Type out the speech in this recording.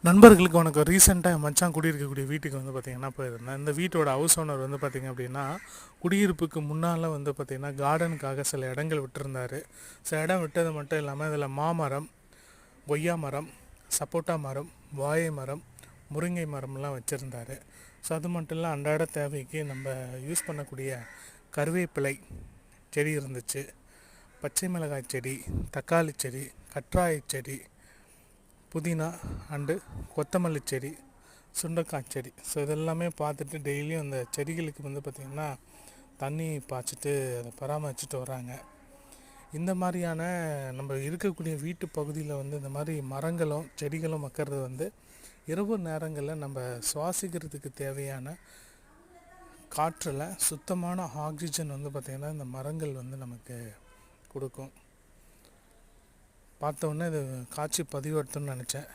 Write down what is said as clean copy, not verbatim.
நண்பர்களுக்கு உனக்கு ரீசெண்டாக என் மச்சான் குடியிருக்கக்கூடிய வீட்டுக்கு வந்து பார்த்திங்கன்னா போயிருந்தேன். இந்த வீட்டோட ஹவுஸ் ஓனர் வந்து பார்த்திங்க அப்படின்னா குடியிருப்புக்கு முன்னால் வந்து பார்த்திங்கன்னா கார்டனுக்காக சில இடங்கள் விட்டுருந்தார். சில இடம் விட்டது மட்டும் இல்லாமல் இதில் மாமரம், கொய்யா மரம், சப்போட்டா மரம், வாழை மரம், முருங்கை மரம்லாம் வச்சுருந்தார். ஸோ அது மட்டும் இல்லை, அன்றாட தேவைக்கு நம்ம யூஸ் பண்ணக்கூடிய கருவேப்பிலை செடி இருந்துச்சு, பச்சை மிளகாய் செடி, தக்காளி செடி, கற்றாழை செடி, புதினா அண்டு கொத்தமல்லி செடி, சுண்டைக்காய் செடி. ஸோ இதெல்லாமே பார்த்துட்டு டெய்லியும் அந்த செடிகளுக்கு வந்து பார்த்திங்கன்னா தண்ணி பாய்ச்சிட்டு அதை பராமரிச்சுட்டு வராங்க. இந்த மாதிரியான நம்ம இருக்கக்கூடிய வீட்டு பகுதியில் வந்து இந்த மாதிரி மரங்களும் செடிகளும் வைக்கிறது வந்து இரவு நேரங்களில் நம்ம சுவாசிக்கிறதுக்கு தேவையான காற்றில் சுத்தமான ஆக்சிஜன் வந்து பார்த்திங்கன்னா இந்த மரங்கள் வந்து நமக்கு கொடுக்கும். பார்த்தோன்னே இது காட்சி பதிவெடுத்துன்னு நினச்சேன்.